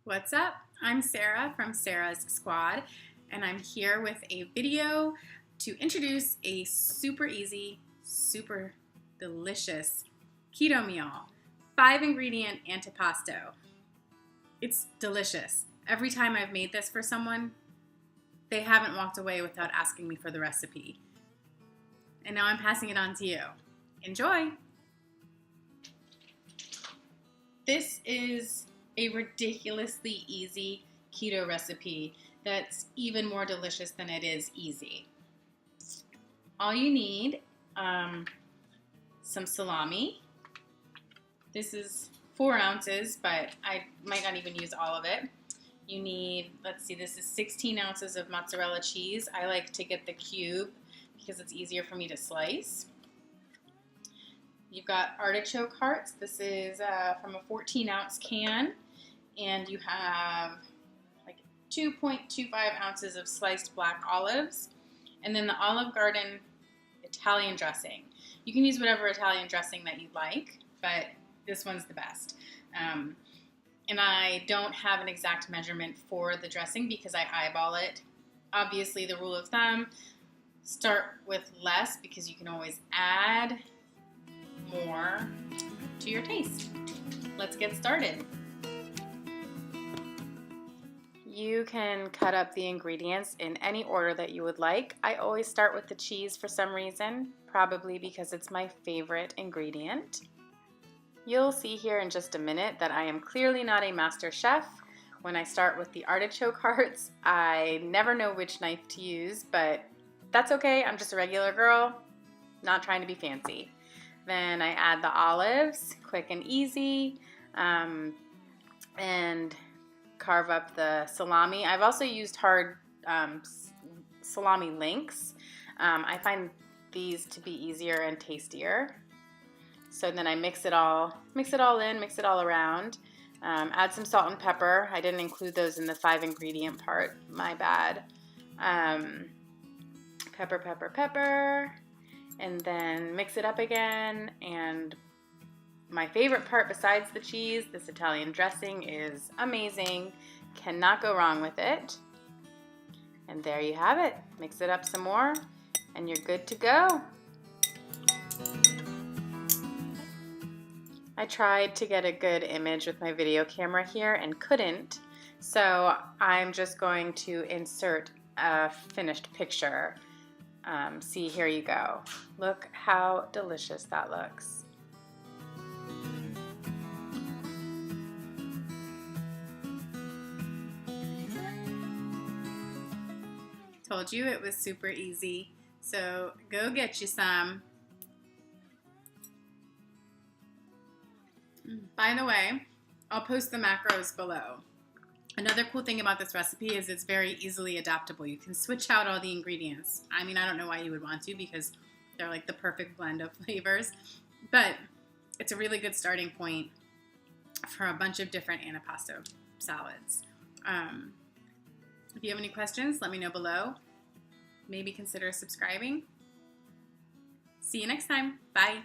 What's up? I'm Sarah from Sarah's Squad, and I'm here with a video to introduce a super easy, super delicious keto meal. 5-ingredient antipasto. It's delicious. Every time I've made this for someone, they haven't walked away without asking me for the recipe. And now I'm passing it on to you. Enjoy! This is a ridiculously easy keto recipe that's even more delicious than it is easy. All you need, some salami. This is 4 ounces, but I might not even use all of it. You need, let's see, this is 16 ounces of mozzarella cheese. I like to get the cube because it's easier for me to slice. You've got Artichoke Hearts. This is from a 14-ounce can. And you have like 2.25 ounces of sliced black olives. And then the Olive Garden Italian dressing. You can use whatever Italian dressing that you like, but this one's the best. And I don't have an exact measurement for the dressing because I eyeball it. Obviously, the rule of thumb, start with less because you can always add more to your taste. Let's get started. You can cut up the ingredients in any order that you would like. I always start with the cheese for some reason, probably because it's my favorite ingredient. You'll see here in just a minute that I am clearly not a master chef. When I start with the artichoke hearts, I never know which knife to use, but that's okay. I'm just a regular girl, not trying to be fancy. Then I add the olives, quick and easy, and carve up the salami. I've also used hard salami links. I find these to be easier and tastier. So then I mix it all in, mix it all around. Add some salt and pepper. I didn't include those in the 5-ingredient part. My bad. Pepper, pepper, pepper. And then mix it up again. And my favorite part besides the cheese, this Italian dressing is amazing. Cannot go wrong with it. And there you have it. Mix it up some more and you're good to go. I tried to get a good image with my video camera here and couldn't. So I'm just going to insert a finished picture. See, here you go. Look how delicious that looks. Told you it was super easy, so go get you some. By the way, I'll post the macros below. Another cool thing about this recipe is it's very easily adaptable. You can switch out all the ingredients. I mean, I don't know why you would want to because they're like the perfect blend of flavors, but it's a really good starting point for a bunch of different antipasto salads. If you have any questions, let me know below. Maybe consider subscribing. See you next time. Bye.